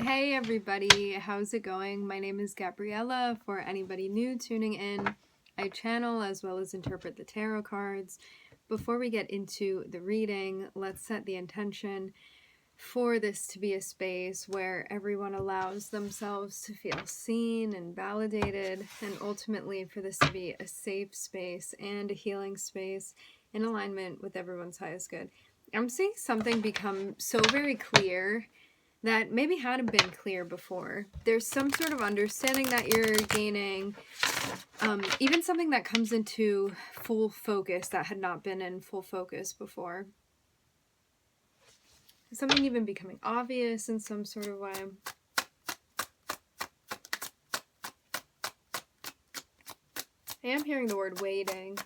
Hey everybody, how's it going? My name is Gabriella. For anybody new tuning in, I channel as well as interpret the tarot cards. Before we get into the reading, let's set the intention for this to be a space where everyone allows themselves to feel seen and validated, and ultimately for this to be a safe space and a healing space in alignment with everyone's highest good. I'm seeing something become so very clear that maybe hadn't been clear before. There's some sort of understanding that you're gaining, even something that comes into full focus that had not been in full focus before. Something even becoming obvious in some sort of way. I am hearing the word waiting.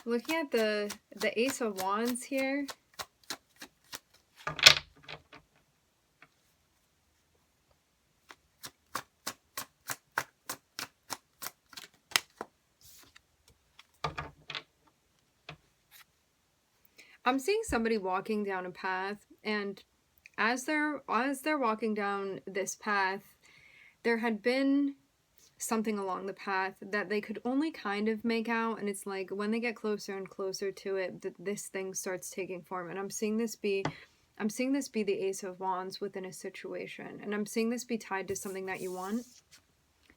Looking at the Ace of Wands here. I'm seeing somebody walking down a path, and as they're walking down this path, there had been something along the path that they could only kind of make out, and it's like when they get closer and closer to it, this thing starts taking form. And I'm seeing this be the Ace of Wands within a situation, and I'm seeing this be tied to something that you want.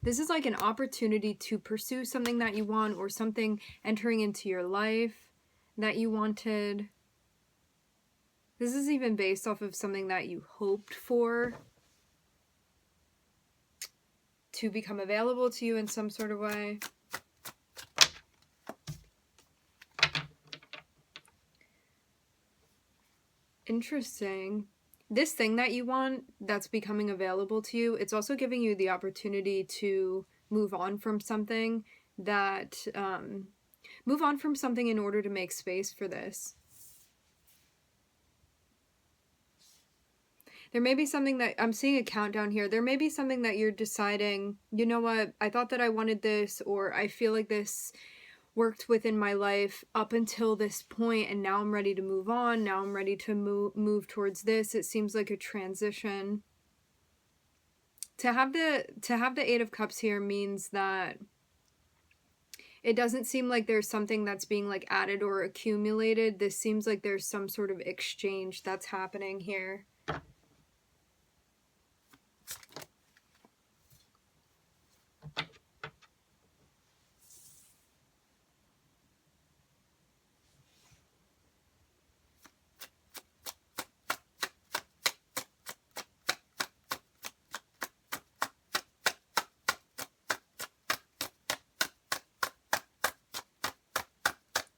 This is like an opportunity to pursue something that you want, or something entering into your life that you wanted. This is even based off of something that you hoped for to become available to you in some sort of way. Interesting. This thing that you want that's becoming available to you, it's also giving you the opportunity to move on from something that, move on from something in order to make space for this. There may be something that, I'm seeing a countdown here. There may be something that you're deciding, you know what, I thought that I wanted this, or I feel like this worked within my life up until this point, and now I'm ready to move on. Now I'm ready to move towards this. It seems like a transition. To have the Eight of Cups here means that it doesn't seem like there's something that's being like added or accumulated. This seems like there's some sort of exchange that's happening here.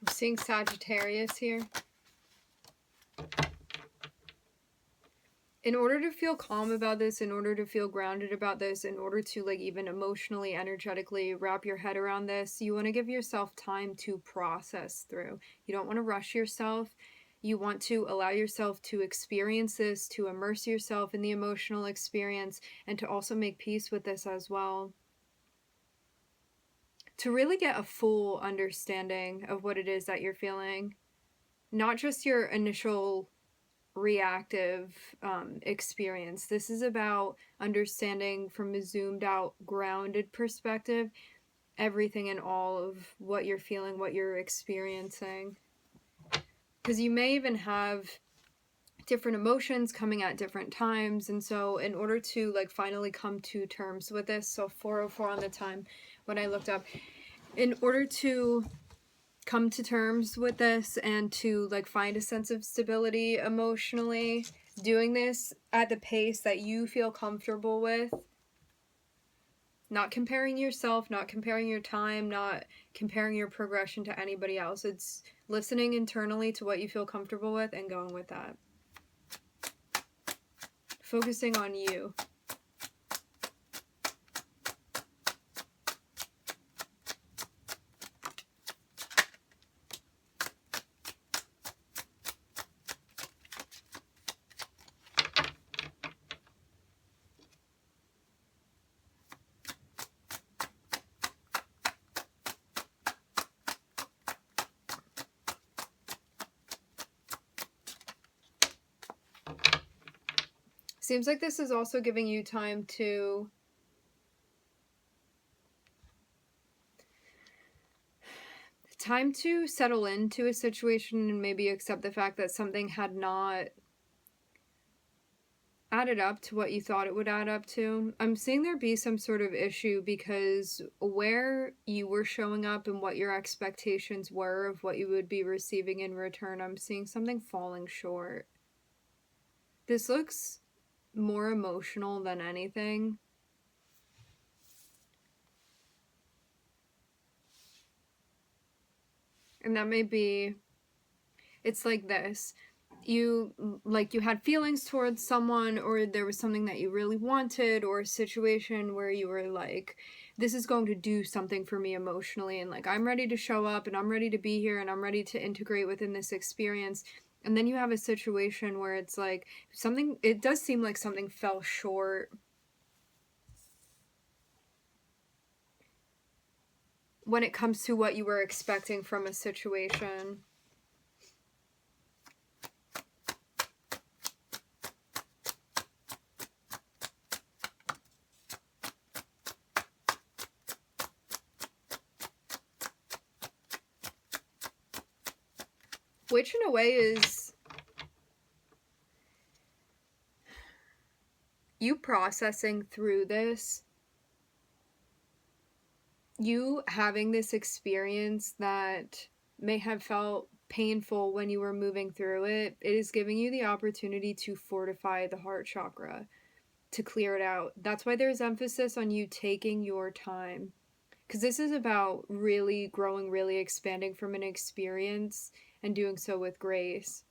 I'm seeing Sagittarius here. In order to feel calm about this, in order to feel grounded about this, in order to like even emotionally, energetically wrap your head around this, you want to give yourself time to process through. You don't want to rush yourself. You want to allow yourself to experience this, to immerse yourself in the emotional experience, and to also make peace with this as well. To really get a full understanding of what it is that you're feeling. Not just your initial reactive experience. This is about understanding from a zoomed out, grounded perspective, everything and all of what you're feeling, what you're experiencing. Because you may even have different emotions coming at different times, and so in order to like finally come to terms with this, so 404 on the time when I looked up, in order to come to terms with this and to like find a sense of stability emotionally, doing this at the pace that you feel comfortable with, not comparing yourself, not comparing your time, not comparing your progression to anybody else. It's listening internally to what you feel comfortable with and going with that. Focusing on you. Seems like this is also giving you time to settle into a situation and maybe accept the fact that something had not added up to what you thought it would add up to. I'm seeing there be some sort of issue because where you were showing up and what your expectations were of what you would be receiving in return, I'm seeing something falling short. This looks more emotional than anything. And that may be, it's like this. You had feelings towards someone, or there was something that you really wanted, or a situation where you were like, this is going to do something for me emotionally, and like I'm ready to show up and I'm ready to be here and I'm ready to integrate within this experience. And then you have a situation where it's like something, it does seem like something fell short when it comes to what you were expecting from a situation. Which in a way is you processing through this, you having this experience that may have felt painful when you were moving through it. It is giving you the opportunity to fortify the heart chakra, to clear it out. That's why there's emphasis on you taking your time, because this is about really growing, really expanding from an experience and doing so with grace,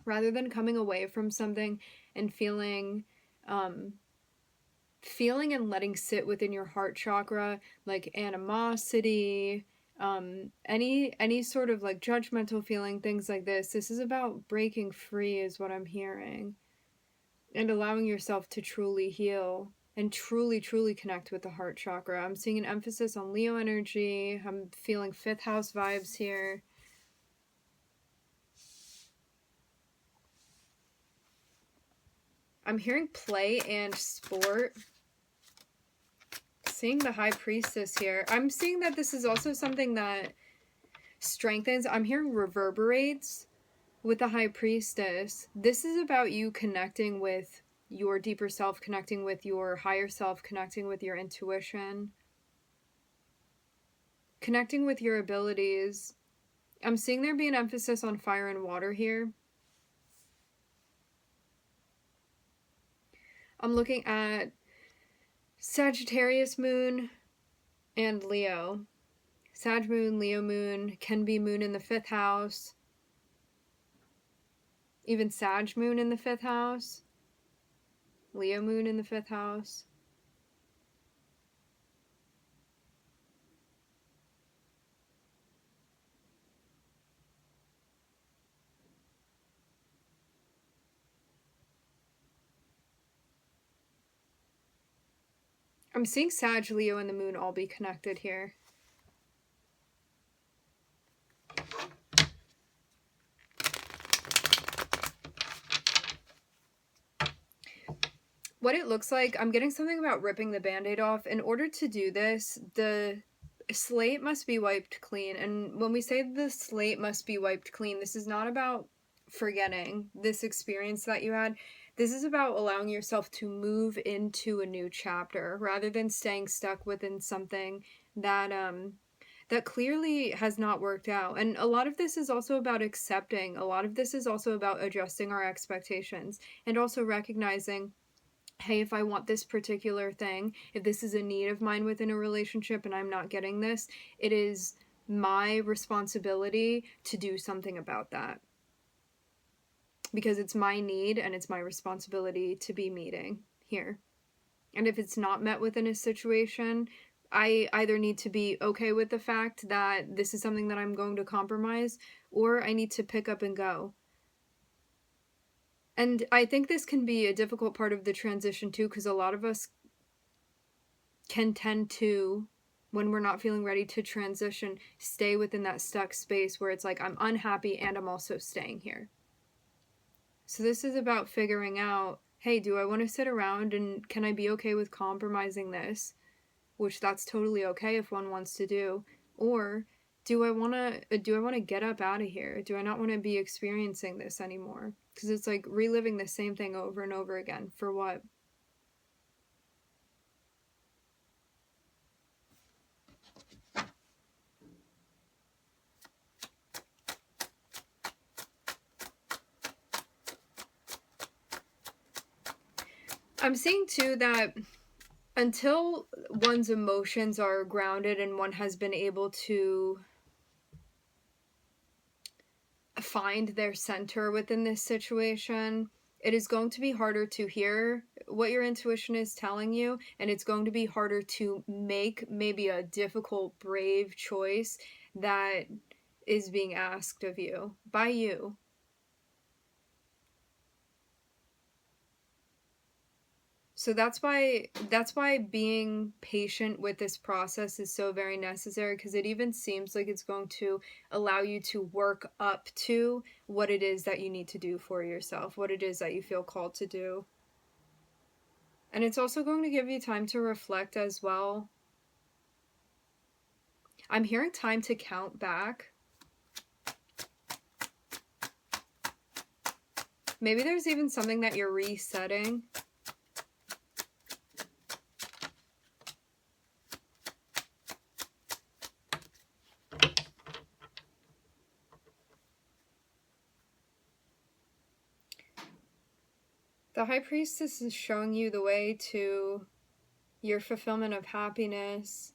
rather than coming away from something and feeling and letting sit within your heart chakra like animosity, any sort of like judgmental feeling, things like this. This is about breaking free is what I'm hearing, and allowing yourself to truly heal and truly connect with the heart chakra. I'm seeing an emphasis on Leo energy. I'm feeling 5th house vibes here. I'm hearing play and sport. Seeing the High Priestess here. I'm seeing that this is also something that strengthens. I'm hearing reverberates with the High Priestess. This is about you connecting with your deeper self, connecting with your higher self, connecting with your intuition, connecting with your abilities. I'm seeing there be an emphasis on fire and water here. I'm looking at Sagittarius moon and Leo. Sag moon, Leo moon, can be moon in the 5th house. Even Sag moon in the 5th house. Leo moon in the 5th house. I'm seeing Sag, Leo, and the moon all be connected here. What it looks like, I'm getting something about ripping the band-aid off. In order to do this, the slate must be wiped clean. And when we say the slate must be wiped clean, this is not about forgetting this experience that you had. This is about allowing yourself to move into a new chapter rather than staying stuck within something that that clearly has not worked out. And a lot of this is also about accepting. A lot of this is also about adjusting our expectations and also recognizing, hey, if I want this particular thing, if this is a need of mine within a relationship and I'm not getting this, it is my responsibility to do something about that. Because it's my need and it's my responsibility to be meeting here. And if it's not met within a situation, I either need to be okay with the fact that this is something that I'm going to compromise, or I need to pick up and go. And I think this can be a difficult part of the transition too, because a lot of us can tend to, when we're not feeling ready to transition, stay within that stuck space where it's like, I'm unhappy and I'm also staying here. So this is about figuring out hey, do I want to sit around and can I be okay with compromising this? Which that's totally okay if one wants to do. Or do I want to get up out of here? Do I not want to be experiencing this anymore? Because it's like reliving the same thing over and over again. For what? I'm seeing too that until one's emotions are grounded and one has been able to find their center within this situation, it is going to be harder to hear what your intuition is telling you, and it's going to be harder to make maybe a difficult, brave choice that is being asked of you by you. So that's why being patient with this process is so very necessary, because it even seems like it's going to allow you to work up to what it is that you need to do for yourself, what it is that you feel called to do. And it's also going to give you time to reflect as well. I'm hearing time to count back. Maybe there's even something that you're resetting. The High Priestess is showing you the way to your fulfillment of happiness.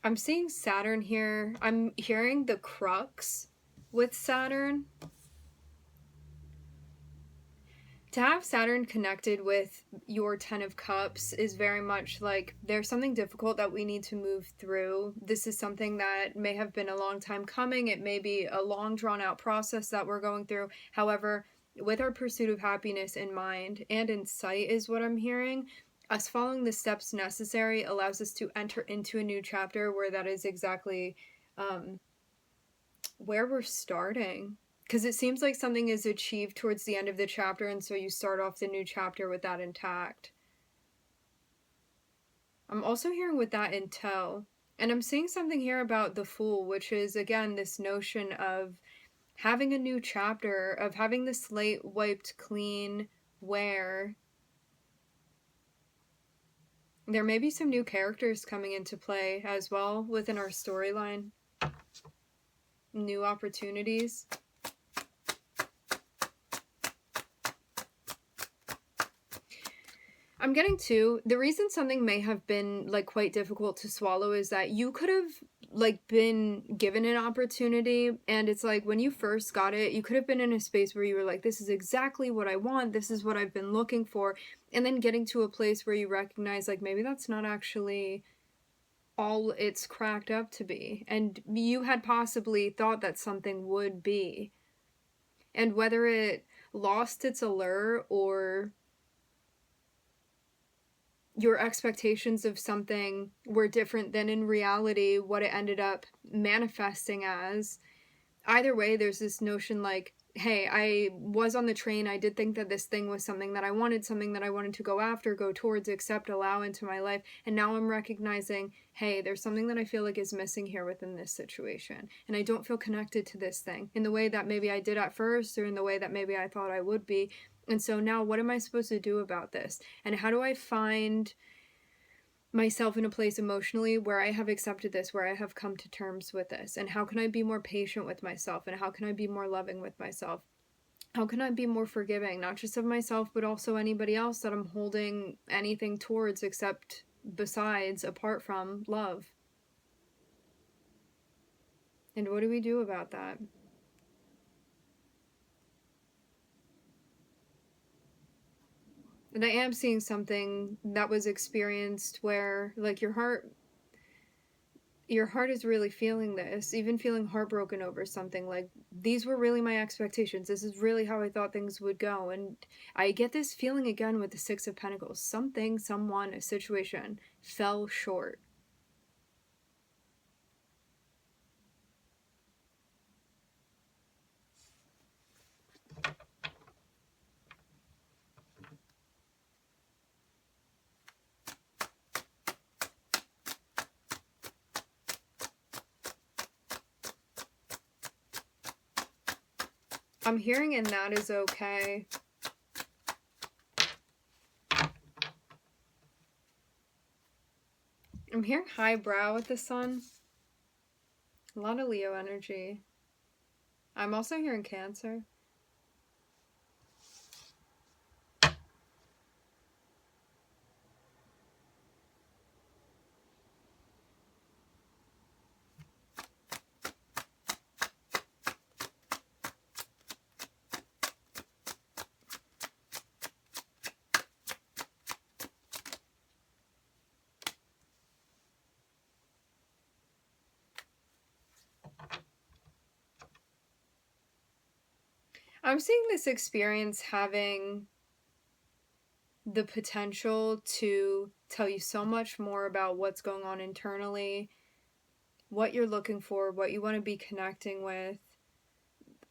I'm seeing Saturn here. I'm hearing the crux with Saturn. To have Saturn connected with your Ten of Cups is very much like there's something difficult that we need to move through. This is something that may have been a long time coming. It may be a long drawn out process that we're going through. However, with our pursuit of happiness in mind and in sight is what I'm hearing. Us following the steps necessary allows us to enter into a new chapter where that is exactly where we're starting. Because it seems like something is achieved towards the end of the chapter, and so you start off the new chapter with that intact. I'm also hearing with that in tow. And I'm seeing something here about the Fool, which is, again, this notion of having a new chapter, of having the slate wiped clean, where there may be some new characters coming into play as well within our storyline. New opportunities. I'm getting to the reason something may have been like quite difficult to swallow is that you could have like been given an opportunity, and it's like when you first got it, you could have been in a space where you were like, this is exactly what I want, this is what I've been looking for, and then getting to a place where you recognize like maybe that's not actually all it's cracked up to be, and you had possibly thought that something would be, and whether it lost its allure or your expectations of something were different than in reality what it ended up manifesting as. Either way, there's this notion like, hey, I was on the train, I did think that this thing was something that I wanted to go after, go towards, accept, allow into my life, and now I'm recognizing, hey, there's something that I feel like is missing here within this situation, and I don't feel connected to this thing in the way that maybe I did at first, or in the way that maybe I thought I would be. And so now what am I supposed to do about this? And how do I find myself in a place emotionally where I have accepted this, where I have come to terms with this? And how can I be more patient with myself? And how can I be more loving with myself? How can I be more forgiving, not just of myself, but also anybody else that I'm holding anything towards except besides, apart from love? And what do we do about that? And I am seeing something that was experienced where like your heart is really feeling this, even feeling heartbroken over something like, these were really my expectations, this is really how I thought things would go. And I get this feeling again with the Six of Pentacles. Something, someone, a situation fell short. I'm hearing and that is okay. I'm hearing highbrow with the sun. A lot of Leo energy. I'm also hearing Cancer. I'm seeing this experience having the potential to tell you so much more about what's going on internally, what you're looking for, what you want to be connecting with.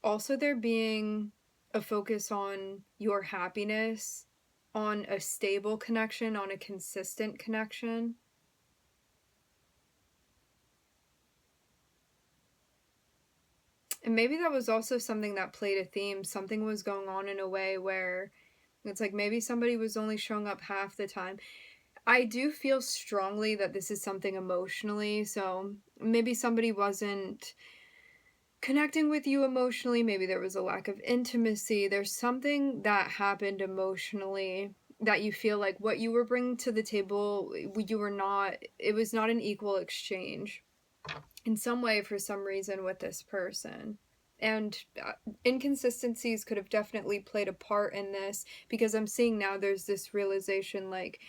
Also, there being a focus on your happiness, on a stable connection, on a consistent connection. And maybe that was also something that played a theme. Something was going on in a way where it's like maybe somebody was only showing up half the time. I do feel strongly that this is something emotionally. So maybe somebody wasn't connecting with you emotionally. Maybe there was a lack of intimacy. There's something that happened emotionally that you feel like what you were bringing to the table, you were not, it was not an equal exchange in some way for some reason with this person. And inconsistencies could have definitely played a part in this, because I'm seeing now there's this realization like,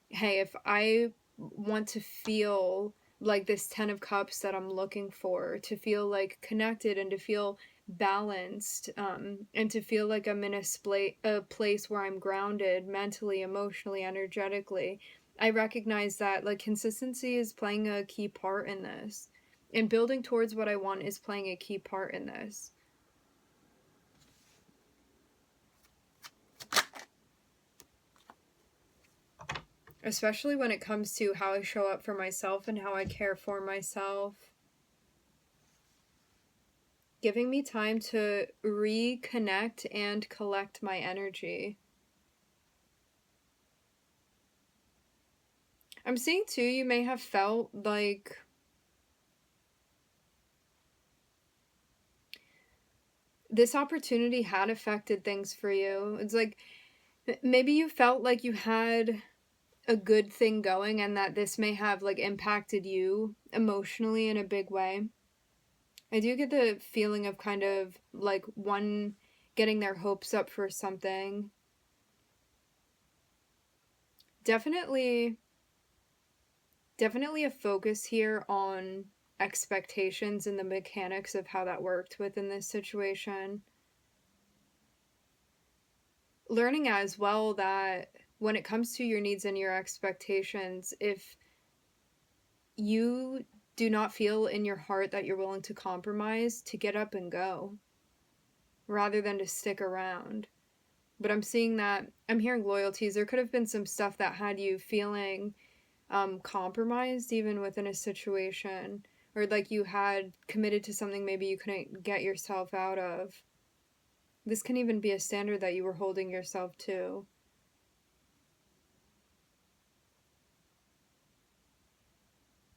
hey, if I want to feel like this 10 of cups that I'm looking for, to feel like connected and to feel balanced, and to feel like I'm in a place where I'm grounded mentally, emotionally, energetically, I recognize that like consistency is playing a key part in this, and building towards what I want is playing a key part in this. Especially when it comes to how I show up for myself and how I care for myself. Giving me time to reconnect and collect my energy. I'm seeing too, you may have felt like this opportunity had affected things for you. It's like maybe you felt like you had a good thing going and that this may have like impacted you emotionally in a big way. I do get the feeling of kind of like one getting their hopes up for something. Definitely a focus here on expectations and the mechanics of how that worked within this situation. Learning as well that when it comes to your needs and your expectations, if you do not feel in your heart that you're willing to compromise, to get up and go rather than to stick around. But I'm seeing that, I'm hearing loyalties. There could have been some stuff that had you feeling compromised even within a situation, or like you had committed to something maybe you couldn't get yourself out of. This can even be a standard that you were holding yourself to.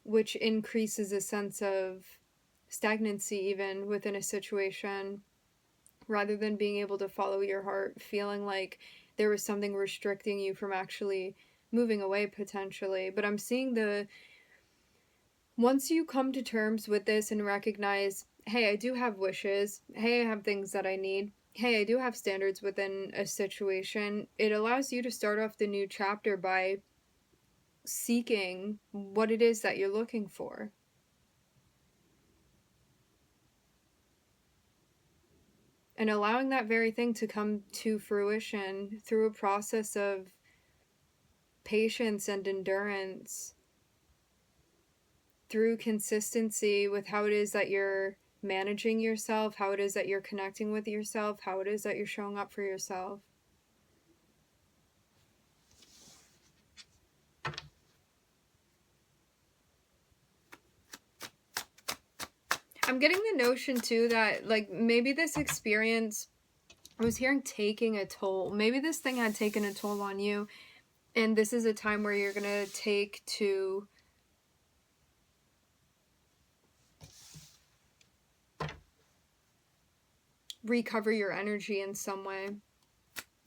Which increases a sense of stagnancy even within a situation, rather than being able to follow your heart, feeling like there was something restricting you from actually moving away potentially. But I'm seeing once you come to terms with this and recognize, hey, I do have wishes, hey, I have things that I need, hey, I do have standards within a situation, it allows you to start off the new chapter by seeking what it is that you're looking for. And allowing that very thing to come to fruition through a process of patience and endurance, through consistency with how it is that you're managing yourself, how it is that you're connecting with yourself, how it is that you're showing up for yourself. I'm getting the notion too that like maybe this experience I was hearing taking a toll. Maybe this thing had taken a toll on you, and this is a time where you're going to take to recover your energy in some way,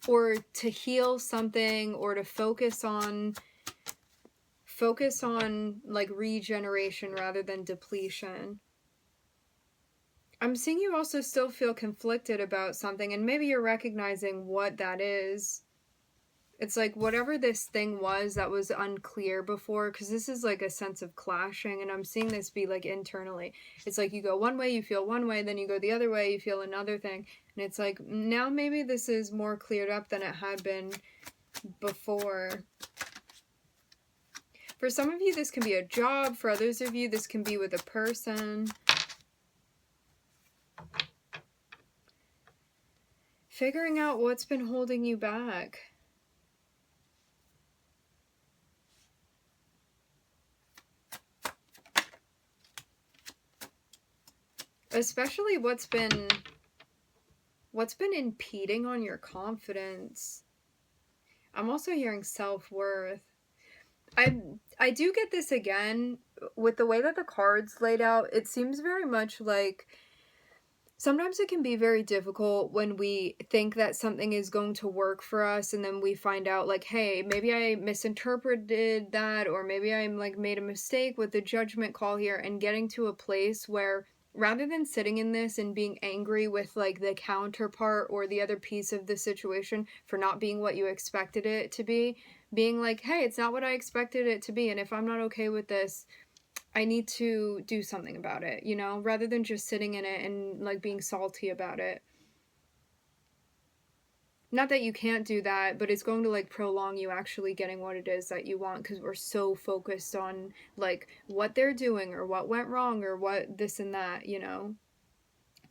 or to heal something, or to focus on like regeneration rather than depletion. I'm seeing you also still feel conflicted about something, and maybe you're recognizing what that is. It's like whatever this thing was that was unclear before, because this is like a sense of clashing, and I'm seeing this be like internally. It's like you go one way, you feel one way, then you go the other way, you feel another thing. And it's like now maybe this is more cleared up than it had been before. For some of you, this can be a job. For others of you, this can be with a person. Figuring out what's been holding you back. Especially what's been impeding on your confidence. I'm also hearing self-worth. I do get this again with the way that the cards laid out. It seems very much like sometimes it can be very difficult when we think that something is going to work for us, and then we find out like, hey, maybe I misinterpreted that, or maybe I'm like made a mistake with the judgment call here, and getting to a place where rather than sitting in this and being angry with like the counterpart or the other piece of the situation for not being what you expected it to be, being like, hey, it's not what I expected it to be, and if I'm not okay with this, I need to do something about it, you know, rather than just sitting in it and like being salty about it. Not that you can't do that, but it's going to like prolong you actually getting what it is that you want, because we're so focused on like what they're doing or what went wrong or what this and that, you know,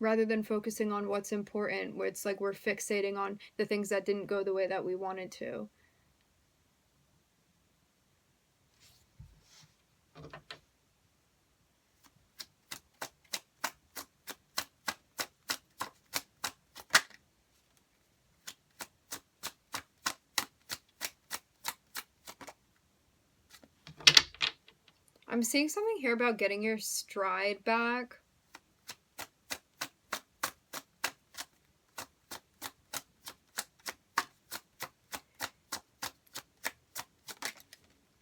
rather than focusing on what's important, where it's like we're fixating on the things that didn't go the way that we wanted to. I'm seeing something here about getting your stride back.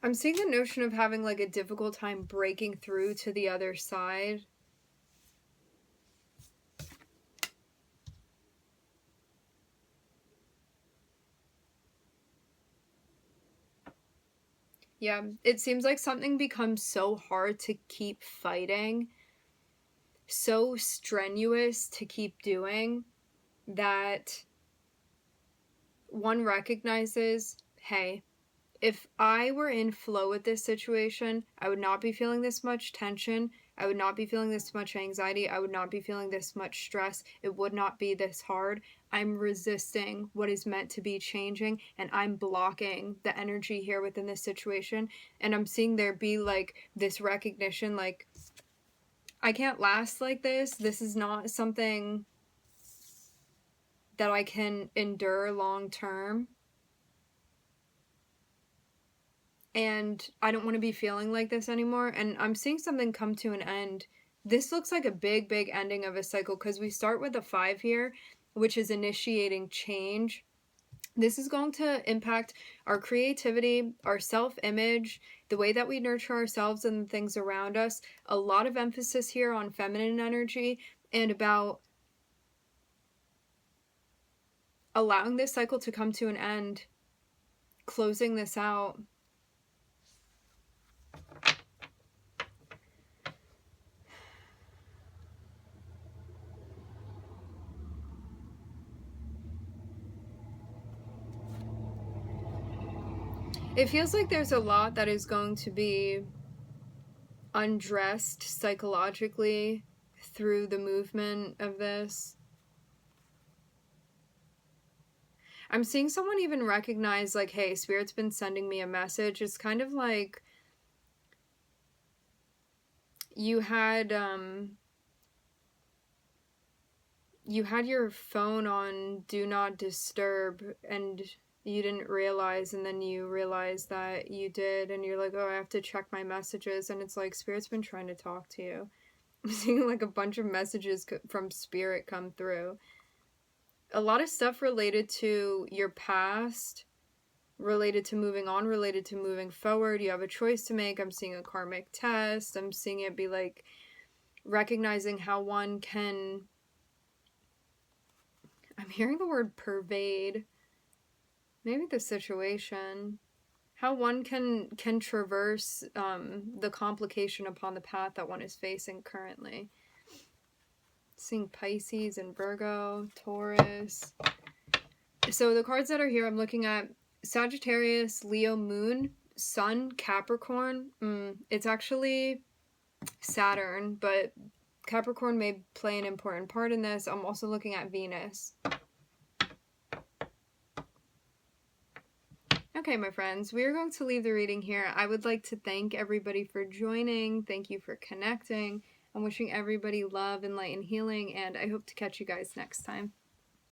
I'm seeing the notion of having like a difficult time breaking through to the other side. Yeah, it seems like something becomes so hard to keep fighting, so strenuous to keep doing, that one recognizes, hey, if I were in flow with this situation, I would not be feeling this much tension. I would not be feeling this much anxiety. I would not be feeling this much stress. It would not be this hard. I'm resisting what is meant to be changing, and I'm blocking the energy here within this situation. And I'm seeing there be like this recognition, like, I can't last like this. This is not something that I can endure long term. And I don't want to be feeling like this anymore. And I'm seeing something come to an end. This looks like a big, big ending of a cycle, because we start with a 5 here, which is initiating change. This is going to impact our creativity, our self-image, the way that we nurture ourselves and the things around us. A lot of emphasis here on feminine energy and about allowing this cycle to come to an end, closing this out. It feels like there's a lot that is going to be undressed psychologically through the movement of this. I'm seeing someone even recognize like, hey, Spirit's been sending me a message. It's kind of like you had you had your phone on do not disturb and you didn't realize, and then you realize that you did, and you're like, oh, I have to check my messages, and it's like Spirit's been trying to talk to you. I'm seeing like a bunch of messages from Spirit come through. A lot of stuff related to your past, related to moving on, related to moving forward. You have a choice to make. I'm seeing a karmic test. I'm seeing it be like recognizing how one can, I'm hearing the word pervade, maybe the situation, how one can traverse the complication upon the path that one is facing currently. Seeing Pisces and Virgo, Taurus. So the cards that are here, I'm looking at Sagittarius, Leo Moon, Sun, Capricorn. It's actually Saturn, but Capricorn may play an important part in this. I'm also looking at Venus. Okay, my friends, we are going to leave the reading here. I would like to thank everybody for joining. Thank you for connecting. I'm wishing everybody love and light and healing, and I hope to catch you guys next time.